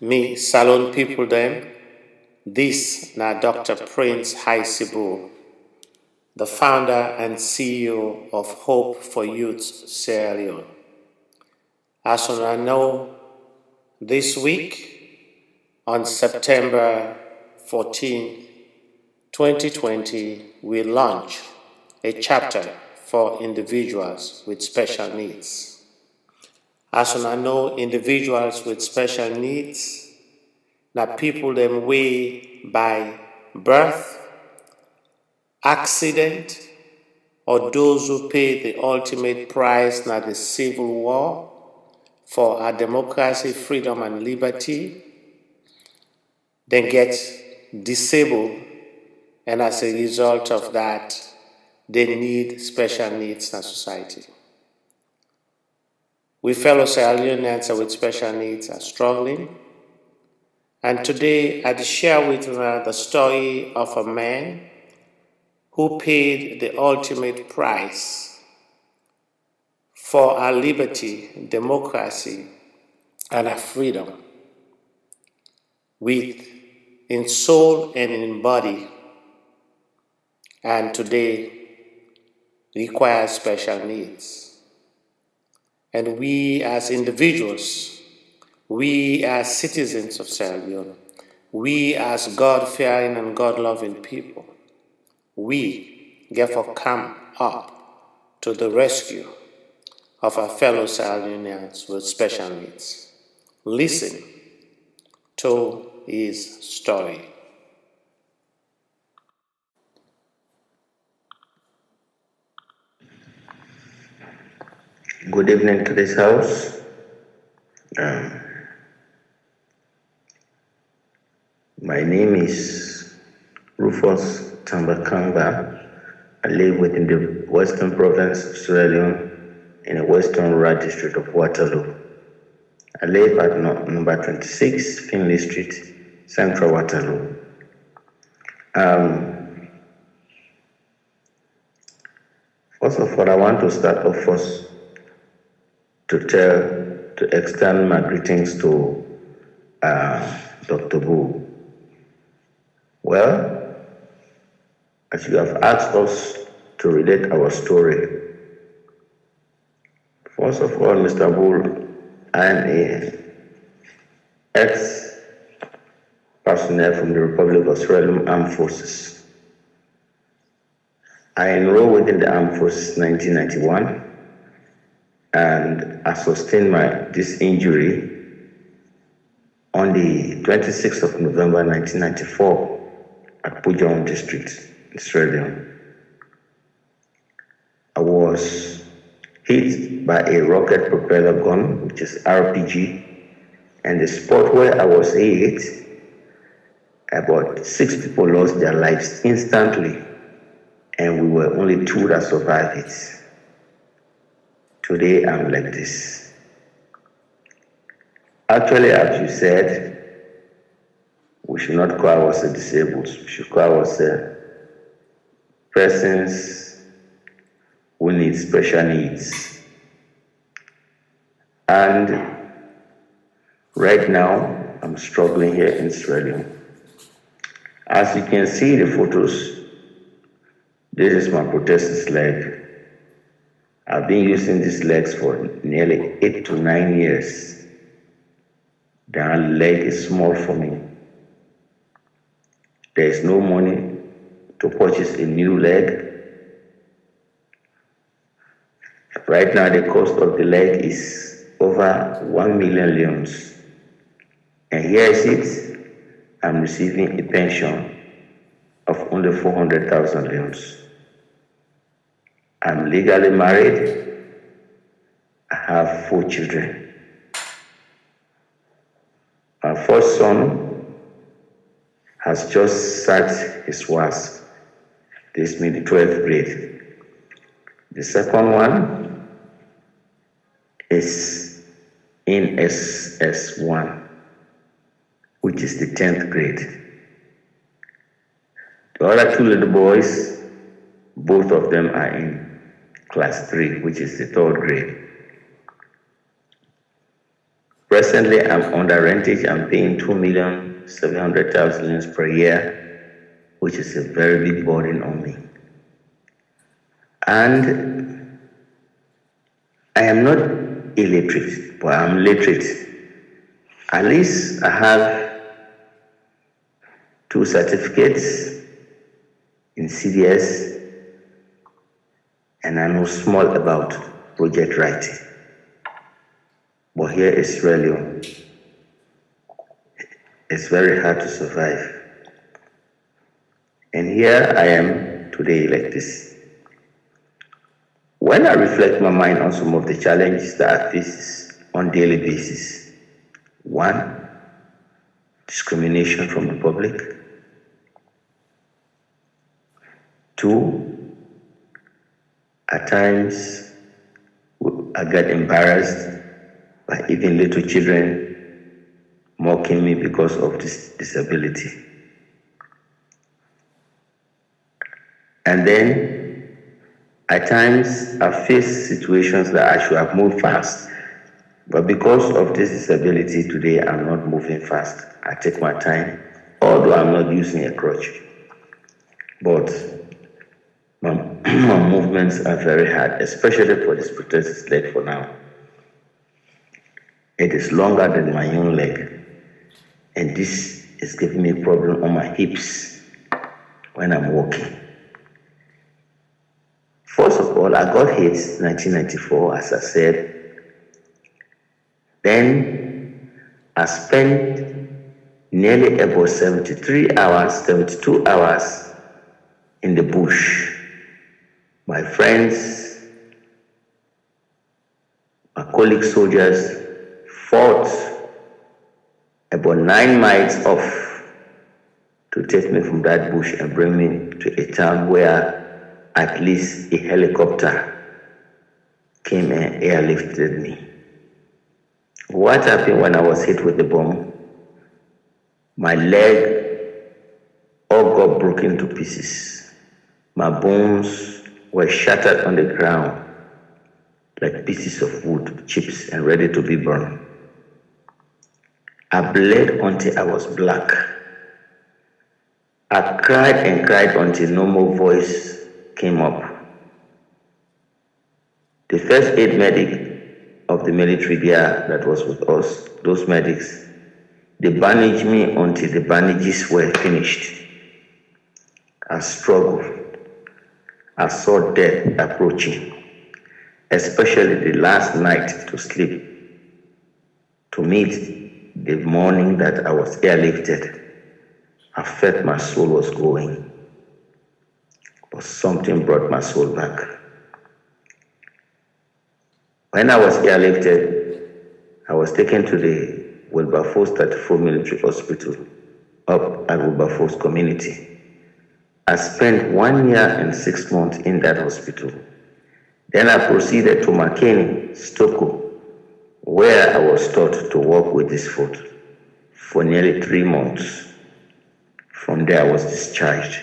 Me, Salon people them, this na Dr. Prince Haisibu, the founder and CEO of Hope for Youths-Sierra Leone. As I know, this week, on September 14, 2020, we launch a chapter for individuals with special needs. As I know, individuals with special needs na people them way by birth, accident, or those who pay the ultimate price na the civil war for our democracy, freedom, and liberty, then get disabled, and as a result of that, they need special needs in our society. We fellow Sierra Leoneans with special needs are struggling, and today I'd share with you the story of a man who paid the ultimate price for our liberty, democracy, and our freedom, with in soul and in body, and today requires special needs. And we as individuals, we as citizens of Sierra Leone, we as God-fearing and God-loving people, we therefore come up to the rescue of our fellow Sierra Leoneans with special needs. Listen to his story. Good evening to this house. My name is Rufus Tamba Karngba. I live within the Western Province of Sierra Leone in the Western Rural District of Waterloo. I live at number 26 Finley Street, Central Waterloo. First of all, I want to start off first to extend my greetings to Dr. Boo. Well, as you have asked us to relate our story, first of all, Mr. Bull, I am a ex-personnel from the Republic of Sierra Leone Armed Forces. I enrolled within the Armed Forces in 1991, and I sustained this injury on the 26th of November 1994 at Pujong District in Sierra Leone. I was hit by a rocket propeller gun, which is RPG, and the spot where I was hit, about 6 people lost their lives instantly, and we were only 2 that survived it. Today I'm like this. Actually, as you said, we should not call ourselves disabled. We should call ourselves persons who need special needs. And right now, I'm struggling here in Sierra Leone. As you can see the photos, this is my protestor's leg. I've been using these legs for nearly 8 to 9 years. The leg is small for me. There is no money to purchase a new leg. Right now, the cost of the leg is over 1 million leones. And here I sit, I'm receiving a pension of only 400,000 leones. I'm legally married. I have 4 children. My first son has just sat his WASP. This means the 12th grade. The second one is in SS1, which is the 10th grade. The other 2 little boys, both of them are in class 3, which is the 3rd grade. Presently, I'm under rentage. I'm paying 2,700,000 per year, which is a very big burden on me. And I am not illiterate, but I'm literate. At least I have 2 certificates in CDS, and I know small about project writing. But here in Sierra Leone, it's very hard to survive. And here I am today like this. When I reflect my mind on some of the challenges that I face on a daily basis, 1, discrimination from the public. 2, at times I get embarrassed by even little children mocking me because of this disability. And then at times I face situations that I should have moved fast, but because of this disability today I'm not moving fast. I take my time, although I'm not using a crutch. But my movements are very hard, especially for this prosthetic leg for now. It is longer than my young leg, and this is giving me a problem on my hips when I'm walking. First of all, I got hit in 1994, as I said. Then I spent nearly about 72 hours in the bush. My friends, my colleague soldiers fought about 9 miles off to take me from that bush and bring me to a town where at least a helicopter came and airlifted me. What happened when I was hit with the bomb? My leg all got broken to pieces. My bones were shattered on the ground like pieces of wood, chips, and ready to be burned. I bled until I was black. I cried and cried until no more voice came up. The first aid medic of the military there that was with us, those medics, they bandaged me until the bandages were finished. I struggled. I saw death approaching, especially the last night to sleep, to meet the morning that I was airlifted. I felt my soul was going, but something brought my soul back. When I was airlifted, I was taken to the Wilberforce 34 Military Hospital up at Wilberforce community. I spent 1 year and 6 months in that hospital. Then I proceeded to Makeni, Stoko, where I was taught to work with this foot for nearly 3 months. From there I was discharged.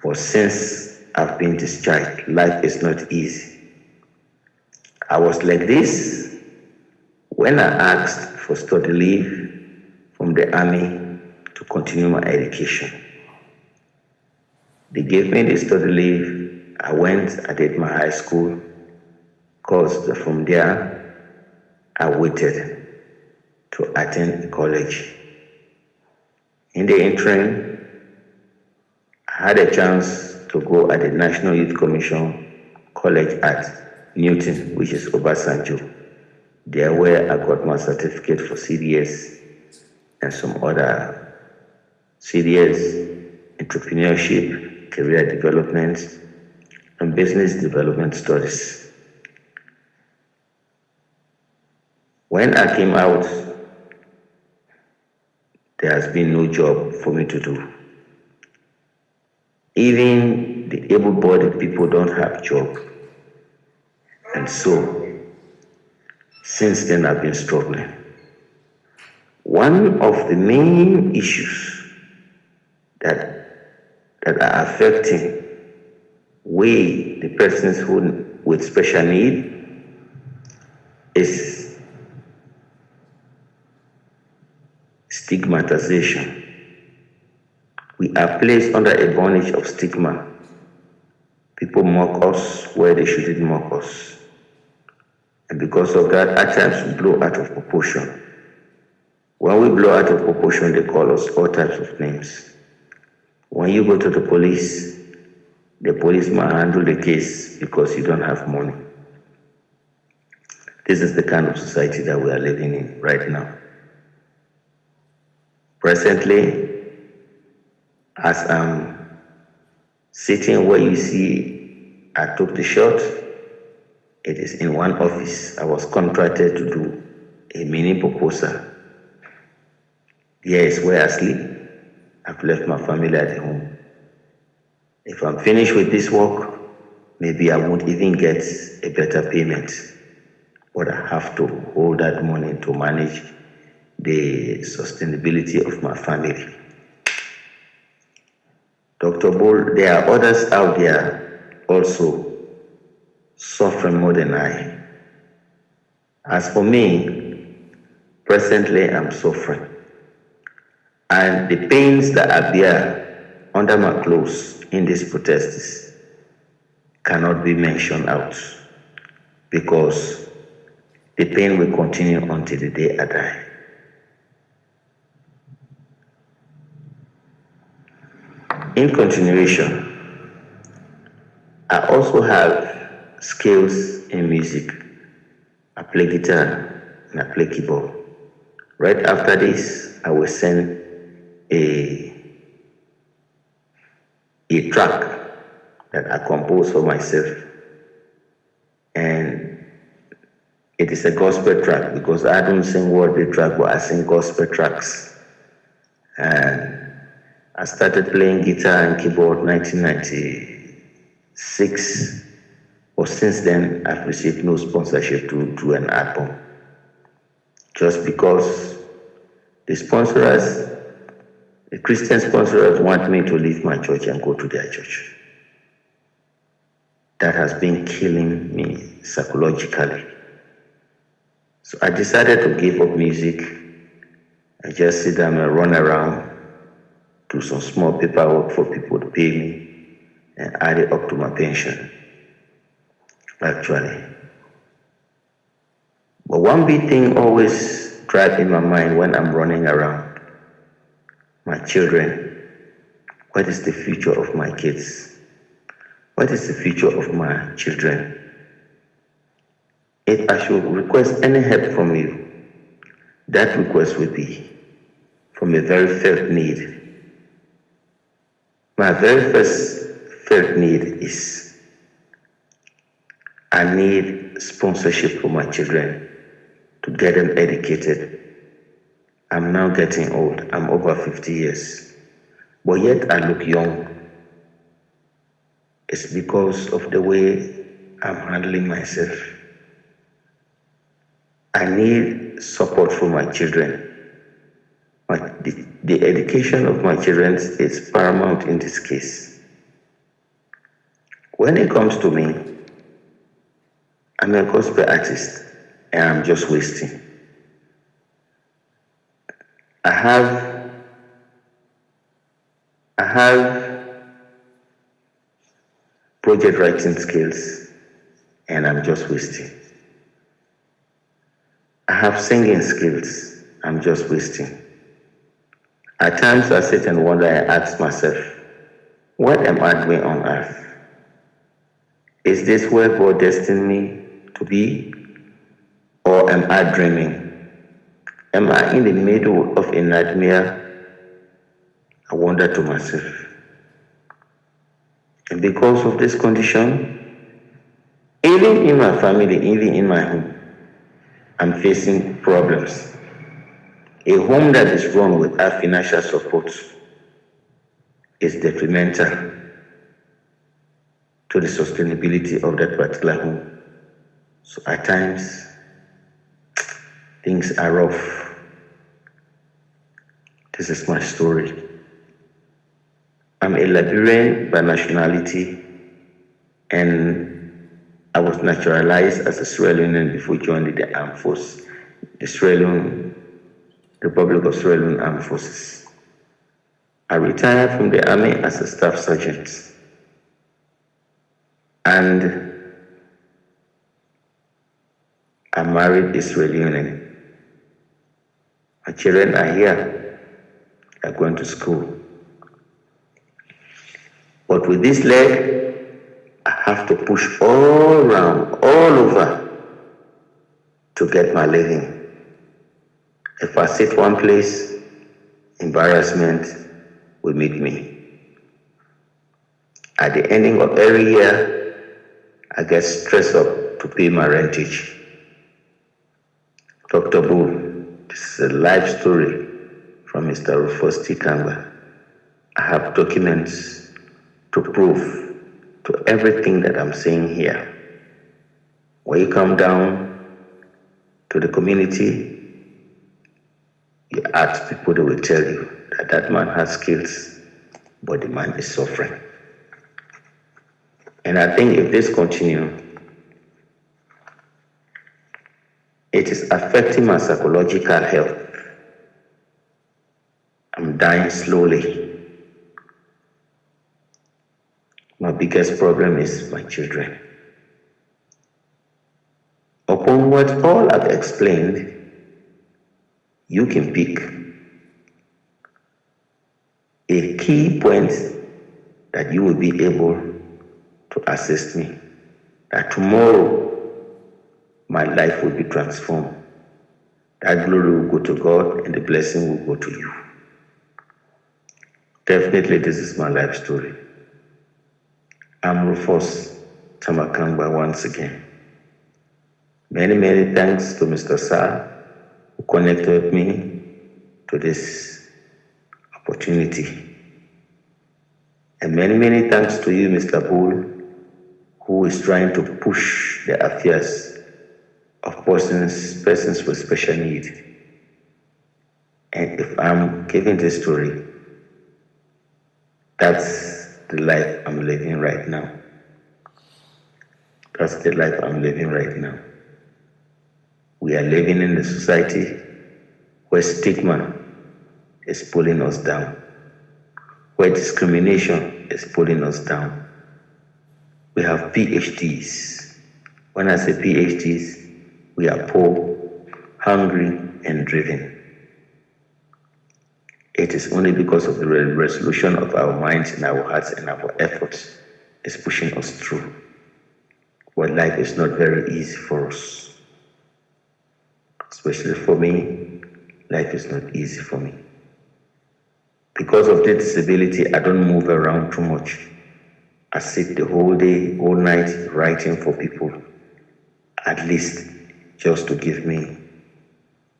But since I've been discharged, life is not easy. I was like this when I asked for study leave from the army to continue my education. They gave me the study leave. I went, I did my high school course. From there, I waited to attend college. In the interim, I had a chance to go at the National Youth Commission College at Newton, which is Obasanjo. There where I got my certificate for CDS and some other CDS, entrepreneurship, career development, and business development studies. When I came out, there has been no job for me to do. Even the able-bodied people don't have job. And so, since then I've been struggling. One of the main issues that are affecting the persons with special need is stigmatization. We are placed under a bondage of stigma. People mock us where they shouldn't mock us. And because of that, at times we blow out of proportion. When we blow out of proportion, they call us all types of names. When you go to the police might handle the case because you don't have money. This is the kind of society that we are living in right now. Presently, as I'm sitting where you see I took the shot, it is in one office. I was contracted to do a mini proposal. Here is where I sleep. I've left my family at home. If I'm finished with this work, maybe I won't even get a better payment. But I have to hold that money to manage the sustainability of my family. Dr. Bull, there are others out there also suffering more than I. As for me, presently I'm suffering. And the pains that I bear under my clothes in these protests cannot be mentioned out because the pain will continue until the day I die. In continuation, I also have skills in music. I play guitar and I play keyboard. Right after this, I will send a track that I composed for myself. And it is a gospel track because I don't sing worldly track, but I sing gospel tracks. And I started playing guitar and keyboard 1996. But since then, I've received no sponsorship to do an album. Just because the Christian sponsors want me to leave my church and go to their church. That has been killing me psychologically. So I decided to give up music. I just sit down and run around, do some small paperwork for people to pay me, and add it up to my pension, actually. But one big thing always drives in my mind when I'm running around. My children. What is the future of my kids? What is the future of my children? If I should request any help from you, that request will be from a very felt need. My very first felt need is I need sponsorship for my children to get them educated. I'm now getting old. I'm over 50 years. But yet I look young. It's because of the way I'm handling myself. I need support for my children. The education of my children is paramount in this case. When it comes to me, I'm a gospel artist and I'm just wasting. I have project writing skills and I'm just wasting. I have singing skills, I'm just wasting. At times I sit and wonder and ask myself, what am I doing on earth? Is this where God destined me to be? Or am I dreaming? Am I in the middle of a nightmare? I wonder to myself. And because of this condition, even in my family, even in my home, I'm facing problems. A home that is run without financial support is detrimental to the sustainability of that particular home. So at times, things are rough. This is my story. I'm a Liberian by nationality, and I was naturalized as a Sierra Leonean before joining the armed force. The Sierra Leone Republic of Sierra Leone Armed Forces. I retired from the army as a staff sergeant. And I married a Sierra Leonean. My children are here. They're going to school. But with this leg, I have to push all around, all over to get my living. If I sit one place, embarrassment will meet me. At the ending of every year, I get stressed up to pay my rentage. Dr. Bull, this is a life story from Mr. Rufus Karngba. I have documents to prove to everything that I'm saying here. When you come down to the community, you ask people, they will tell you that that man has skills, but the man is suffering. And I think if this continues, it is affecting my psychological health. I'm dying slowly. My biggest problem is my children. Upon what all I've explained, you can pick a key point that you will be able to assist me, that tomorrow my life will be transformed. That glory will go to God and the blessing will go to you. Definitely, this is my life story. I'm Rufus Tamba once again. Many, many thanks to Mr. Sa, who connected me to this opportunity. And many, many thanks to you, Mr. Bull, who is trying to push the affairs of persons with special need. And if I'm giving this story, that's the life I'm living right now. That's the life I'm living right now. We are living in a society where stigma is pulling us down, where discrimination is pulling us down. We have PhDs. When I say PhDs, we are poor, hungry, and driven. It is only because of the resolution of our minds and our hearts and our efforts is pushing us through. But life is not very easy for us. Especially for me, life is not easy for me. Because of the disability, I don't move around too much. I sit the whole day, all night, writing for people, at least just to give me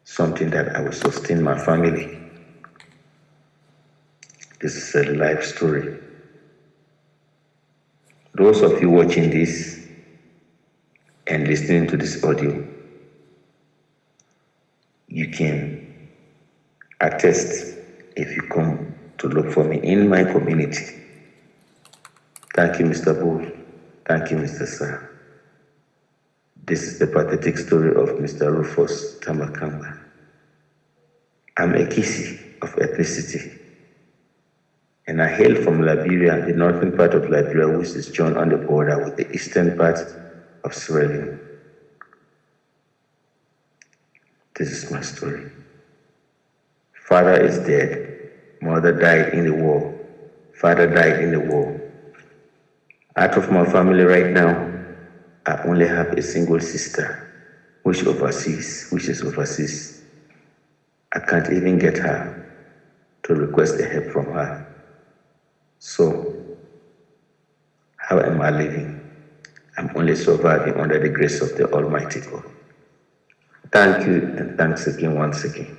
something that I will sustain my family. This is a life story. Those of you watching this and listening to this audio, you can attest if you come to look for me in my community. Thank you, Mr. Bull. Thank you, Mr. Sir. This is the pathetic story of Mr. Rufus Karngba. I'm a Kisi of ethnicity, and I hail from Liberia, the northern part of Liberia, which is joined on the border with the eastern part of Sierra Leone. This is my story. Father is dead. Mother died in the war. Father died in the war. Out of my family right now, I only have a single sister, which is overseas. I can't even get her to request a help from her. So, how am I living? I'm only surviving under the grace of the Almighty God. Thank you, and thanks again once again.